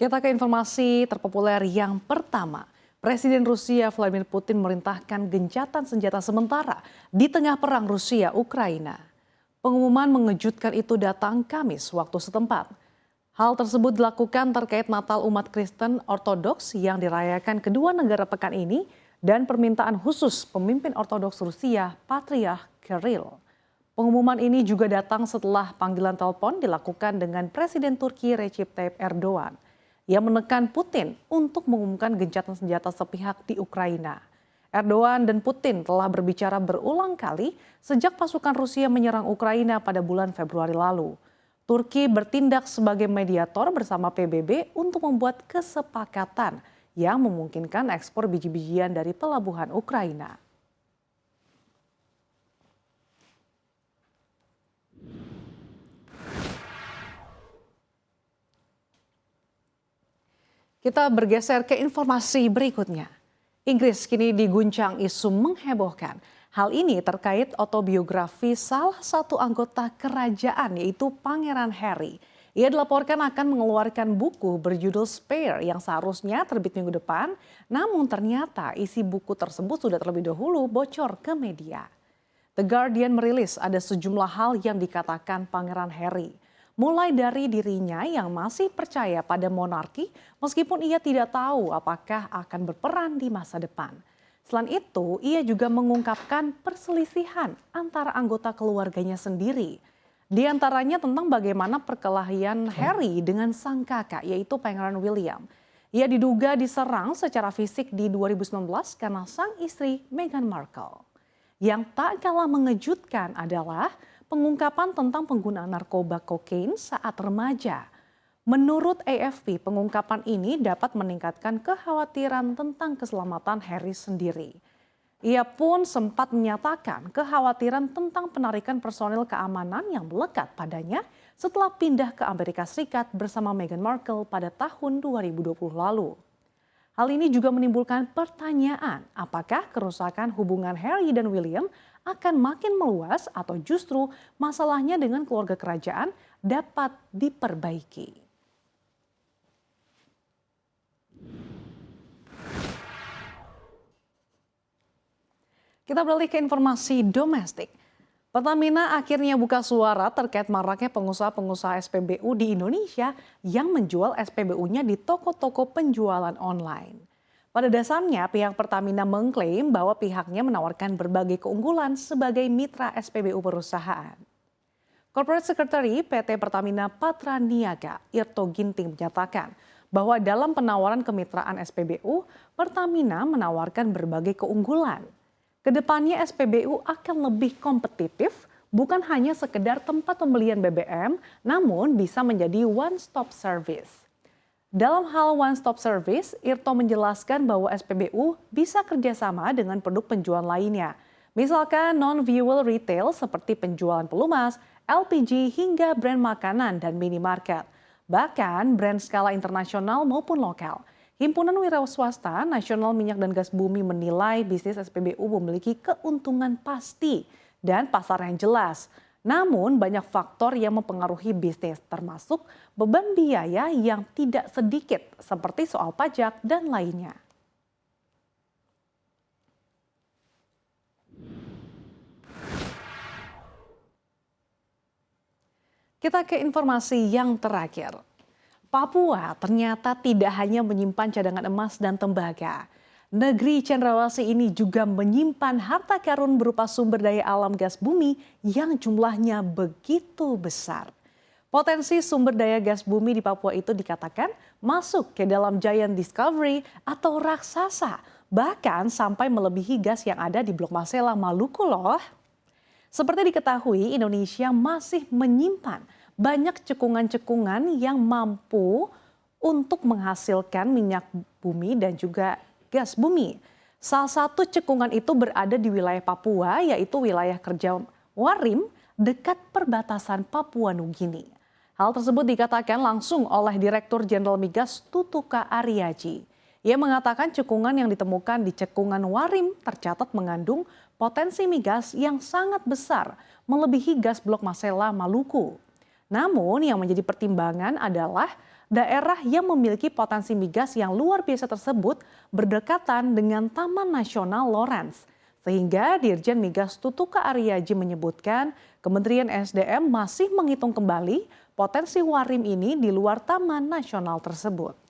Kita ke informasi terpopuler yang pertama. Presiden Rusia Vladimir Putin merintahkan gencatan senjata sementara di tengah perang Rusia-Ukraina. Pengumuman mengejutkan itu datang Kamis waktu setempat. Hal tersebut dilakukan terkait Natal umat Kristen Ortodoks yang dirayakan kedua negara pekan ini dan permintaan khusus pemimpin Ortodoks Rusia Patriarch Kirill. Pengumuman ini juga datang setelah panggilan telepon dilakukan dengan Presiden Turki Recep Tayyip Erdogan yang menekan Putin untuk mengumumkan gencatan senjata sepihak di Ukraina. Erdogan dan Putin telah berbicara berulang kali sejak pasukan Rusia menyerang Ukraina pada bulan Februari lalu. Turki bertindak sebagai mediator bersama PBB untuk membuat kesepakatan yang memungkinkan ekspor biji-bijian dari pelabuhan Ukraina. Kita bergeser ke informasi berikutnya. Inggris kini diguncang isu menghebohkan. Hal ini terkait autobiografi salah satu anggota kerajaan yaitu Pangeran Harry. Ia dilaporkan akan mengeluarkan buku berjudul Spare yang seharusnya terbit minggu depan. Namun ternyata isi buku tersebut sudah terlebih dahulu bocor ke media. The Guardian merilis ada sejumlah hal yang dikatakan Pangeran Harry. Mulai dari dirinya yang masih percaya pada monarki meskipun ia tidak tahu apakah akan berperan di masa depan. Selain itu, ia juga mengungkapkan perselisihan antara anggota keluarganya sendiri. Di antaranya tentang bagaimana perkelahian Harry dengan sang kakak yaitu Pangeran William. Ia diduga diserang secara fisik di 2019 karena sang istri Meghan Markle. Yang tak kalah mengejutkan adalah pengungkapan tentang penggunaan narkoba kokain saat remaja. Menurut AFP, pengungkapan ini dapat meningkatkan kekhawatiran tentang keselamatan Harry sendiri. Ia pun sempat menyatakan kekhawatiran tentang penarikan personil keamanan yang melekat padanya setelah pindah ke Amerika Serikat bersama Meghan Markle pada tahun 2020 lalu. Hal ini juga menimbulkan pertanyaan, apakah kerusakan hubungan Harry dan William akan makin meluas atau justru masalahnya dengan keluarga kerajaan dapat diperbaiki. Kita beralih ke informasi domestik. Pertamina akhirnya buka suara terkait maraknya pengusaha-pengusaha SPBU di Indonesia yang menjual SPBU-nya di toko-toko penjualan online. Pada dasarnya pihak Pertamina mengklaim bahwa pihaknya menawarkan berbagai keunggulan sebagai mitra SPBU perusahaan. Corporate Secretary PT Pertamina Patraniaga Irto Ginting menyatakan bahwa dalam penawaran kemitraan SPBU, Pertamina menawarkan berbagai keunggulan. Kedepannya SPBU akan lebih kompetitif, bukan hanya sekedar tempat pembelian BBM, namun bisa menjadi one-stop service. Dalam hal one-stop service, Irto menjelaskan bahwa SPBU bisa kerjasama dengan produk penjualan lainnya. Misalkan non-fuel retail seperti penjualan pelumas, LPG hingga brand makanan dan minimarket. Bahkan brand skala internasional maupun lokal. Himpunan Wira Swasta Nasional Minyak dan Gas Bumi menilai bisnis SPBU memiliki keuntungan pasti dan pasar yang jelas. Namun banyak faktor yang mempengaruhi bisnis termasuk beban biaya yang tidak sedikit seperti soal pajak dan lainnya. Kita ke informasi yang terakhir. Papua ternyata tidak hanya menyimpan cadangan emas dan tembaga. Negeri cendrawasih ini juga menyimpan harta karun berupa sumber daya alam gas bumi yang jumlahnya begitu besar. Potensi sumber daya gas bumi di Papua itu dikatakan masuk ke dalam giant discovery atau raksasa, bahkan sampai melebihi gas yang ada di Blok Masela, Maluku loh. Seperti diketahui, Indonesia masih menyimpan banyak cekungan-cekungan yang mampu untuk menghasilkan minyak bumi dan juga gas bumi. Salah satu cekungan itu berada di wilayah Papua, yaitu wilayah kerja Warim dekat perbatasan Papua Nugini. Hal tersebut dikatakan langsung oleh Direktur Jenderal Migas Tutuka Aryaji. Ia mengatakan cekungan yang ditemukan di cekungan Warim tercatat mengandung potensi migas yang sangat besar, melebihi gas Blok Masela, Maluku. Namun yang menjadi pertimbangan adalah daerah yang memiliki potensi migas yang luar biasa tersebut berdekatan dengan Taman Nasional Lawrence. Sehingga Dirjen Migas Tutuka Ariyaji menyebutkan Kementerian SDM masih menghitung kembali potensi warim ini di luar Taman Nasional tersebut.